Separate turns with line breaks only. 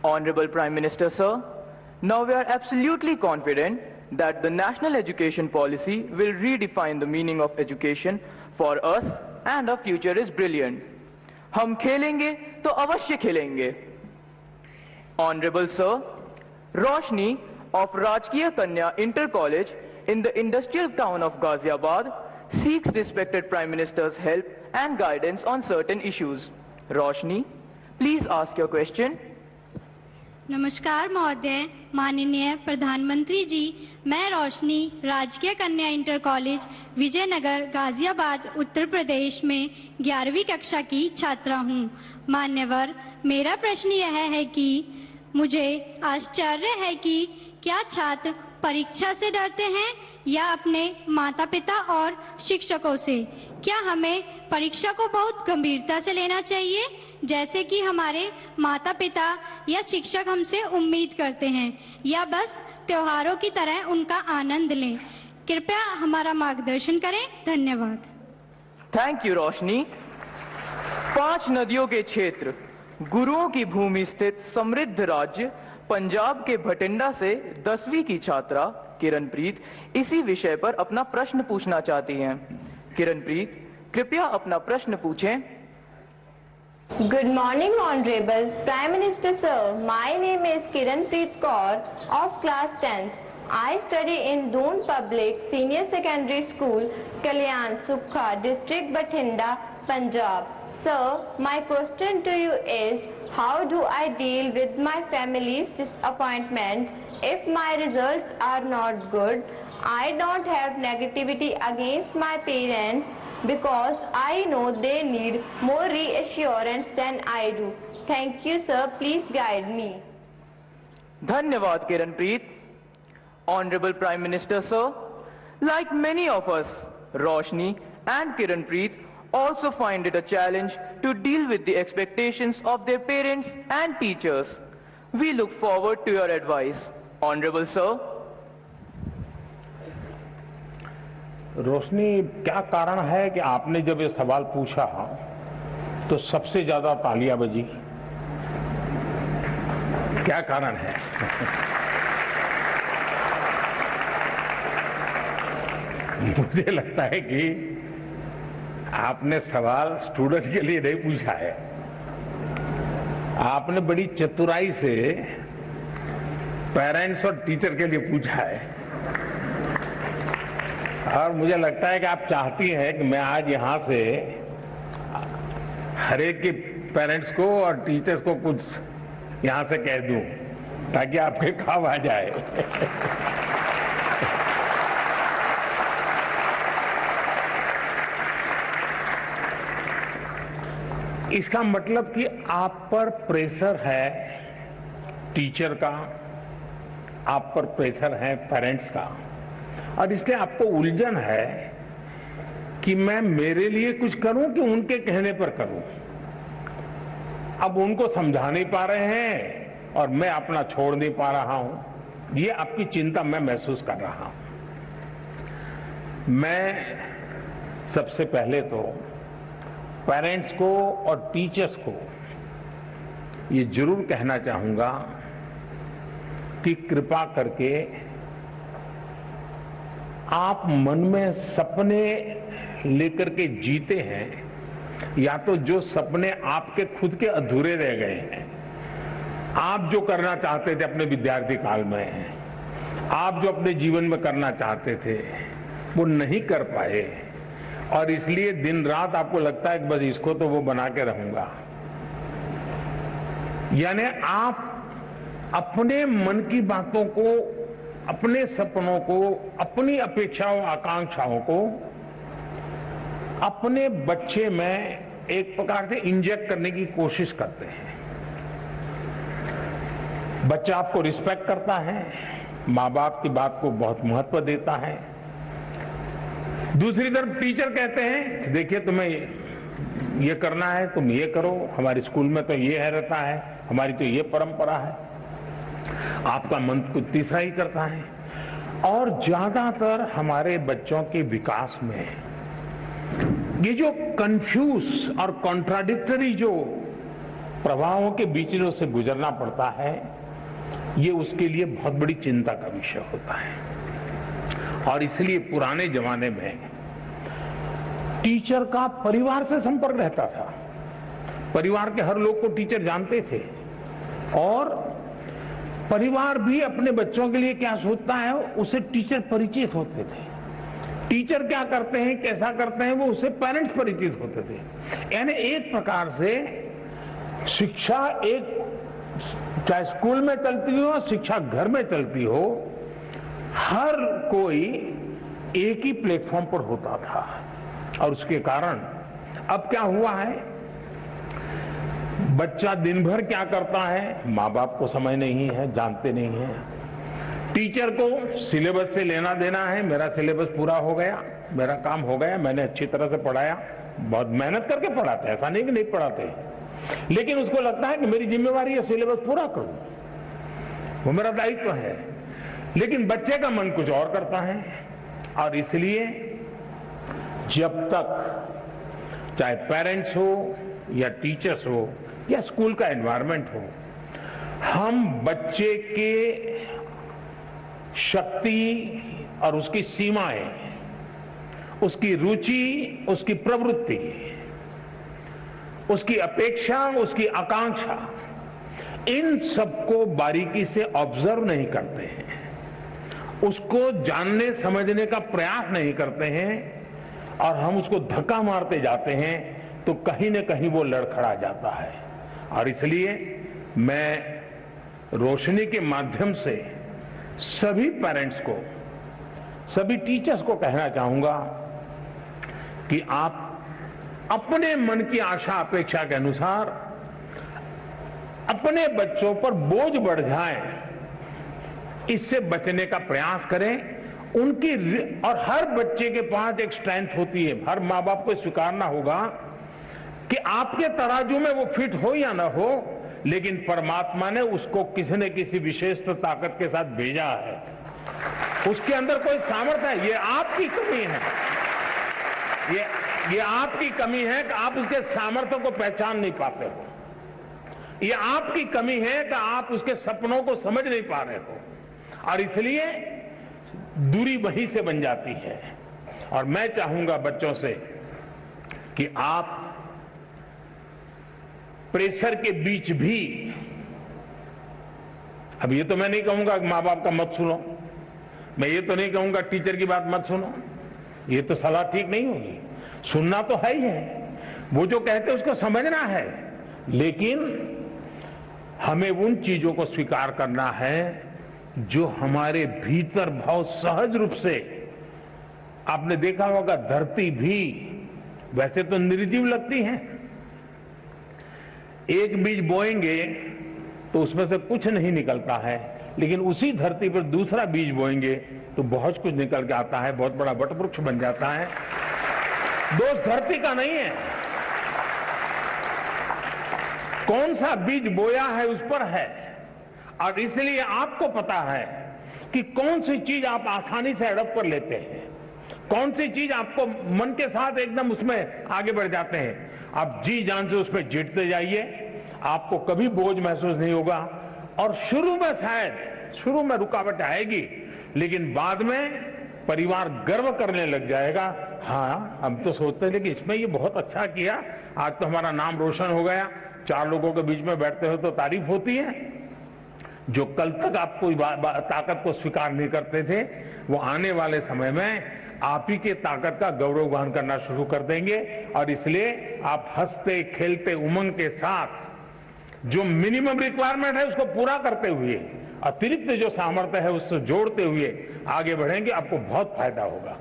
Honorable Prime Minister, sir, now we are absolutely confident that the national education policy will redefine the meaning of education for us and our future is brilliant. हम खेलेंगे तो अवश्य खेलेंगे. Honorable sir, Roshni of Rajkiya Kanya Inter College in the industrial town of Ghaziabad seeks respected Prime Minister's help and guidance on certain issues. Roshni, please ask your question.
नमस्कार महोदय, माननीय प्रधानमंत्री जी, मैं रोशनी राजकीय कन्या इंटर कॉलेज विजयनगर गाजियाबाद उत्तर प्रदेश में 11वीं कक्षा की छात्रा हूं. मान्यवर, मेरा प्रश्न यह है कि मुझे आश्चर्य है कि क्या छात्र परीक्षा से डरते हैं या अपने माता पिता और शिक्षकों से. क्या हमें परीक्षा को बहुत गंभीरता से लेना चाहिए जैसे कि हमारे माता पिता या शिक्षक हमसे उम्मीद करते हैं, या बस त्योहारों की तरह उनका आनंद लें? कृपया हमारा मार्गदर्शन करें. धन्यवाद.
थैंक यू रोशनी. 5 नदियों के क्षेत्र, गुरुओं की भूमि स्थित समृद्ध राज्य पंजाब के भटिंडा से 10वीं की छात्रा किरणप्रीत इसी विषय पर अपना प्रश्न पूछना चाहती हैं. किरणप्रीत, कृपया अपना प्रश्न पूछें.
Good morning, Honorable Prime Minister Sir. My name is Kiranpreet Kaur of class 10th. I study in Doon Public Senior Secondary School, Kalyan Sukha, District Bathinda, Punjab. Sir, my question to you is, how do I deal with my family's disappointment if my results are not good? I don't have negativity against my parents, because I know they need more reassurance than I do. Thank you, sir. Please guide me.
धन्यवाद Kiranpreet. Honorable Prime Minister, sir, like many of us, Roshni and Kiranpreet also find it a challenge to deal with the expectations of their parents and teachers. We look forward to your advice. Honorable sir.
रोशनी, क्या कारण है कि आपने जब ये सवाल पूछा तो सबसे ज्यादा तालियां बजी? क्या कारण है? मुझे लगता है कि आपने सवाल स्टूडेंट के लिए नहीं पूछा है. आपने बड़ी चतुराई से पेरेंट्स और टीचर के लिए पूछा है. और मुझे लगता है कि आप चाहती हैं कि मैं आज यहां से हर एक के पेरेंट्स को और टीचर्स को कुछ यहां से कह दूं ताकि आपके काम आ जाए. इसका मतलब कि आप पर प्रेशर है टीचर का, आप पर प्रेशर है पेरेंट्स का, और इसलिए आपको उलझन है कि मैं मेरे लिए कुछ करूं कि उनके कहने पर करूं. अब उनको समझा नहीं पा रहे हैं और मैं अपना छोड़ नहीं पा रहा हूं. ये आपकी चिंता मैं महसूस कर रहा हूं. मैं सबसे पहले तो पेरेंट्स को और टीचर्स को ये जरूर कहना चाहूंगा कि कृपा करके आप मन में सपने लेकर के जीते हैं, या तो जो सपने आपके खुद के अधूरे रह गए हैं, आप जो करना चाहते थे अपने विद्यार्थी काल में, आप जो अपने जीवन में करना चाहते थे वो नहीं कर पाए, और इसलिए दिन रात आपको लगता है कि बस इसको तो वो बना के रहूंगा. यानी आप अपने मन की बातों को, अपने सपनों को, अपनी अपेक्षाओं आकांक्षाओं को अपने बच्चे में एक प्रकार से इंजेक्ट करने की कोशिश करते हैं. बच्चा आपको रिस्पेक्ट करता है, माँ बाप की बात को बहुत महत्व देता है. दूसरी तरफ टीचर कहते हैं देखिए तुम्हें ये करना है, तुम ये करो, हमारे स्कूल में तो ये है रहता है, हमारी तो ये परंपरा है. आपका मन कुछ तीसरा ही करता है. और ज्यादातर हमारे बच्चों के विकास में ये जो कंफ्यूज और कॉन्ट्राडिक्टरी जो प्रवाहों के बीच में उसे गुजरना पड़ता है, ये उसके लिए बहुत बड़ी चिंता का विषय होता है। और इसलिए पुराने जमाने में टीचर का परिवार से संपर्क रहता था। परिवार के हर लोग को टीचर जानते थे और परिवार भी अपने बच्चों के लिए क्या सोचता है उसे टीचर परिचित होते थे। टीचर क्या करते हैं, कैसा करते हैं, वो उससे पेरेंट्स परिचित होते थे। यानी एक प्रकार से शिक्षा एक, चाहे स्कूल में चलती हो, शिक्षा घर में चलती हो, हर कोई एक ही प्लेटफॉर्म पर होता था। और उसके कारण अब क्या हुआ है, बच्चा दिन भर क्या करता है, माँ बाप को समय नहीं है, जानते नहीं है। टीचर को सिलेबस से लेना देना है, मेरा सिलेबस पूरा हो गया, मेरा काम हो गया, मैंने अच्छी तरह से पढ़ाया, बहुत मेहनत करके पढ़ाते, ऐसा नहीं कि नहीं पढ़ाते, लेकिन उसको लगता है कि मेरी जिम्मेवारी है सिलेबस पूरा करूं, वो मेरा दायित्व है। लेकिन बच्चे का मन कुछ और करता है। और इसलिए जब तक चाहे पेरेंट्स हो या टीचर्स हो या स्कूल का एनवायरनमेंट हो, हम बच्चे के शक्ति और उसकी सीमाएं, उसकी रुचि, उसकी प्रवृत्ति, उसकी अपेक्षा, उसकी आकांक्षा, इन सबको बारीकी से ऑब्जर्व नहीं करते हैं, उसको जानने समझने का प्रयास नहीं करते हैं और हम उसको धक्का मारते जाते हैं, तो कहीं न कहीं वो लड़खड़ा जाता है। और इसलिए मैं रोशनी के माध्यम से सभी पेरेंट्स को, सभी टीचर्स को कहना चाहूंगा कि आप अपने मन की आशा अपेक्षा के अनुसार अपने बच्चों पर बोझ बढ़ जाए, इससे बचने का प्रयास करें। उनकी और हर बच्चे के पास एक स्ट्रेंथ होती है, हर माँ बाप को स्वीकारना होगा कि आपके तराजू में वो फिट हो या ना हो, लेकिन परमात्मा ने उसको किसी न किसी विशेष ताकत के साथ भेजा है, उसके अंदर कोई सामर्थ्य है। ये आपकी कमी है, ये आपकी कमी है कि आप उसके सामर्थ्य को पहचान नहीं पाते हो, ये आपकी कमी है कि आप उसके सपनों को समझ नहीं पा रहे हो, और इसलिए दूरी वहीं से बन जाती है। और मैं चाहूंगा बच्चों से कि आप प्रेशर के बीच भी, अब ये तो मैं नहीं कहूंगा कि माँ बाप का मत सुनो, मैं ये तो नहीं कहूंगा टीचर की बात मत सुनो, ये तो सलाह ठीक नहीं होगी, सुनना तो है ही है, वो जो कहते हैं उसको समझना है, लेकिन हमें उन चीजों को स्वीकार करना है जो हमारे भीतर बहुत सहज रूप से, आपने देखा होगा धरती भी वैसे तो निर्जीव लगती है, एक बीज बोएंगे तो उसमें से कुछ नहीं निकलता है, लेकिन उसी धरती पर दूसरा बीज बोएंगे तो बहुत कुछ निकल के आता है, बहुत बड़ा वटवृक्ष बन जाता है। दोष धरती का नहीं है, कौन सा बीज बोया है उस पर है। और इसलिए आपको पता है कि कौन सी चीज आप आसानी से अडॉप्ट कर लेते हैं, कौन सी चीज आपको मन के साथ एकदम उसमें आगे बढ़ जाते हैं। आप जी जान से उसमें जीतते जाइए, आपको कभी बोझ महसूस नहीं होगा। और शुरू में शायद शुरू में रुकावट आएगी, लेकिन बाद में परिवार गर्व करने लग जाएगा, हाँ हम तो सोचते थे कि इसमें ये बहुत अच्छा किया, आज तो हमारा नाम रोशन हो गया, चार लोगों के बीच में बैठते हो तो तारीफ होती है। जो कल तक आपको ताकत को स्वीकार नहीं करते थे, वो आने वाले समय में आप ही के ताकत का गौरवगान करना शुरू कर देंगे। और इसलिए आप हंसते खेलते उमंग के साथ जो मिनिमम रिक्वायरमेंट है उसको पूरा करते हुए, अतिरिक्त जो सामर्थ्य है उससे जोड़ते हुए आगे बढ़ेंगे, आपको बहुत फायदा होगा।